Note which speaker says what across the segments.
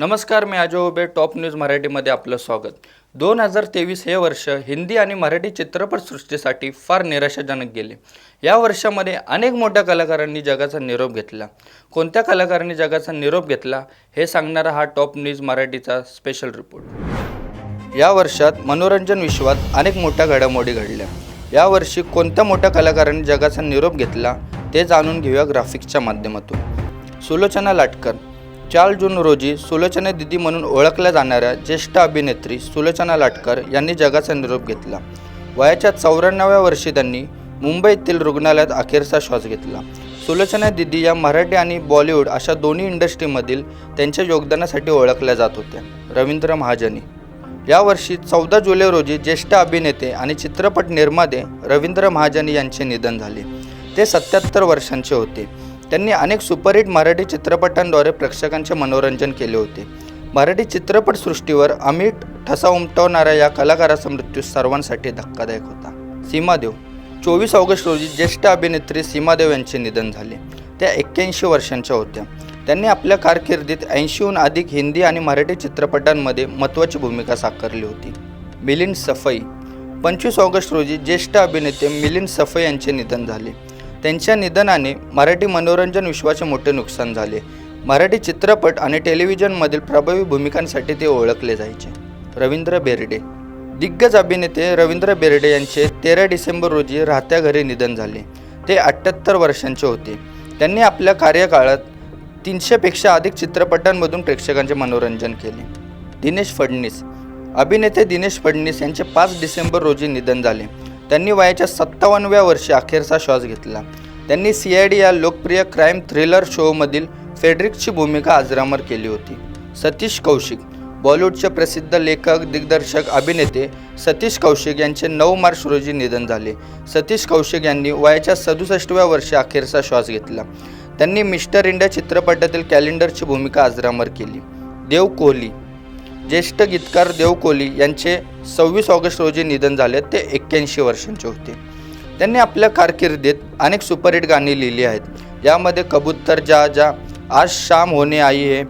Speaker 1: नमस्कार, मी अजय उबे. Top news मराठीमध्ये आपलं स्वागत. 2023 हे वर्ष हिंदी आणि मराठी चित्रपटसृष्टीसाठी फार निराशाजनक गेले. या वर्षामध्ये अनेक मोठ्या कलाकारांनी जगाचा निरोप घेतला. कोणत्या कलाकारांनी जगाचा निरोप घेतला हे सांगणारा हा टॉप न्यूज मराठीचा स्पेशल रिपोर्ट. या वर्षात मनोरंजन विश्वात अनेक मोठ्या घडामोडी घडल्या. यावर्षी कोणत्या मोठ्या कलाकारांनी जगाचा निरोप घेतला ते जाणून घेऊया ग्राफिक्सच्या माध्यमातून. सुलोचना लाटकर. 4 जून रोजी सुलोचना दीदी म्हणून ओळखल्या जाणाऱ्या ज्येष्ठ अभिनेत्री सुलोचना लाटकर यांनी जगाचा निरोप घेतला. वयाच्या 94व्या वर्षी त्यांनी मुंबईतील रुग्णालयात अखेरचा श्वास घेतला. सुलोचना दीदी या मराठी आणि बॉलिवूड अशा दोन्ही इंडस्ट्रीमधील त्यांच्या योगदानासाठी ओळखल्या जात होत्या. रवींद्र महाजनी. यावर्षी 14 जुलै रोजी ज्येष्ठ अभिनेते आणि चित्रपट निर्माते रवींद्र महाजनी यांचे निधन झाले. ते 77 वर्षांचे होते. त्यांनी अनेक सुपरहिट मराठी चित्रपटांद्वारे प्रेक्षकांचे मनोरंजन केले होते. मराठी चित्रपटसृष्टीवर अमिट ठसा उमटवणाऱ्या या कलाकाराचा मृत्यू सर्वांसाठी धक्कादायक होता. सीमादेव. 24 ऑगस्ट रोजी ज्येष्ठ अभिनेत्री सीमादेव यांचे निधन झाले. त्या 81 वर्षांच्या होत्या. त्यांनी आपल्या कारकिर्दीत 80हून अधिक हिंदी आणि मराठी चित्रपटांमध्ये महत्त्वाची भूमिका साकारली होती. मिलिंद सफई. 25 ऑगस्ट रोजी ज्येष्ठ अभिनेते मिलिंद सफई यांचे निधन झाले. त्यांच्या निधनाने मराठी मनोरंजन विश्वाचे मोठे नुकसान झाले. मराठी चित्रपट आणि टेलिव्हिजनमधील प्रभावी भूमिकांसाठी ते ओळखले जायचे. रवींद्र बेर्डे. दिग्गज अभिनेते रवींद्र बेर्डे यांचे 13 डिसेंबर रोजी राहत्या घरी निधन झाले. ते 78 वर्षांचे होते. त्यांनी आपल्या कार्यकाळात 300पेक्षा अधिक चित्रपटांमधून प्रेक्षकांचे मनोरंजन केले. दिनेश फडणीस. अभिनेते दिनेश फडणीस यांचे 5 डिसेंबर रोजी निधन झाले. त्यांनी वयाच्या 57व्या वर्षी अखेरचा श्वास घेतला. त्यांनी CID या लोकप्रिय क्राईम थ्रिलर शोमधील फेडरिकची भूमिका अजरामर केली होती. सतीश कौशिक. बॉलिवूडचे प्रसिद्ध लेखक, दिग्दर्शक, अभिनेते सतीश कौशिक यांचे 9 मार्च रोजी निधन झाले. सतीश कौशिक यांनी वयाच्या 67व्या वर्षी अखेरचा श्वास घेतला. त्यांनी मिस्टर इंडिया चित्रपटातील कॅलेंडरची भूमिका अजरामर केली. देव कोहली. ज्येष्ठ गीतकार देव कोहली यांचे 26 ऑगस्ट रोजी निधन झाले. ते 81 वर्षांचे होते. त्यांनी आपल्या कारकिर्दीत अनेक सुपरहिट गाणी लिहिली आहेत. यामध्ये कबूतर जा जा, आज शाम होने आई है,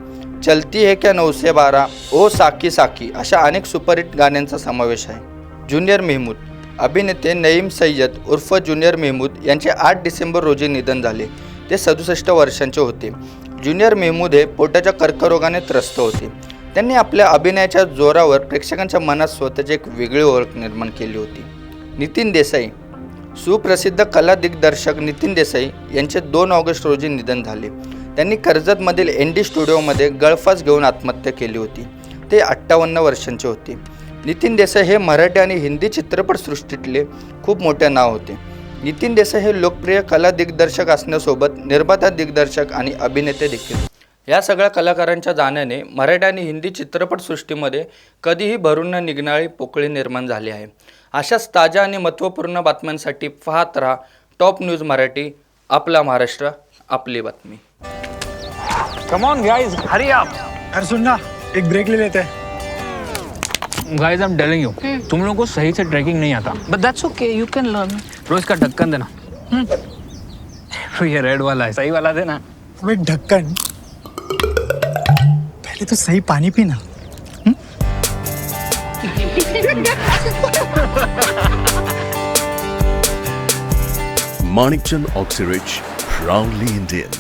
Speaker 1: चलती है क्या 9 से 12, ओ साकी साकी अशा अनेक सुपरहिट गाण्यांचा समावेश आहे. ज्युनियर मेहमूद. अभिनेते नईम सय्यद उर्फ ज्युनियर मेहमूद यांचे 8 डिसेंबर रोजी निधन झाले. ते 67 वर्षांचे होते. ज्युनियर मेहमूद हे पोटाच्या कर्करोगाने त्रस्त होते. त्यांनी आपल्या अभिनयाच्या जोरावर प्रेक्षकांच्या मनात स्वतःची एक वेगळी ओळख निर्माण केली होती. नितीन देसाई. सुप्रसिद्ध कला दिग्दर्शक नितीन देसाई यांचे 2 ऑगस्ट रोजी निधन झाले. त्यांनी कर्जतमधील ND स्टुडिओमध्ये गळफास घेऊन आत्महत्या केली होती. ते 58 वर्षांचे होते. नितीन देसाई हे मराठी आणि हिंदी चित्रपटसृष्टीतले खूप मोठे नाव होते. नितीन देसाई हे लोकप्रिय कला दिग्दर्शक असण्यासोबत निर्माता, दिग्दर्शक आणि अभिनेते देखील. या सगळ्या कलाकारांच्या जाण्याने मराठी आणि हिंदी चित्रपटसृष्टीमध्ये कधीही भरून न निघणारी पोकळी निर्माण झाली आहे. अशाच ताज्या आणि महत्त्वपूर्ण बातम्यांसाठी पाहत राहा टॉप न्यूज मराठी. आपला महाराष्ट्र, आपली बातमी.
Speaker 2: Come on guys, hurry up.
Speaker 3: अरे सुन ना, एक ब्रेक ले लेते हैं.
Speaker 2: Guys, I'm telling you, तुम लोगों को सही से ट्रैकिंग नहीं आता.
Speaker 4: But that's okay, you can learn.
Speaker 2: रोज का ढक्कन देना. तो ये रेड वाला है, सही वाला देना.
Speaker 3: अबे ढक्कन, पहले तो सही पानी पीना.
Speaker 5: Manikchand Oxyrich, proudly Indian.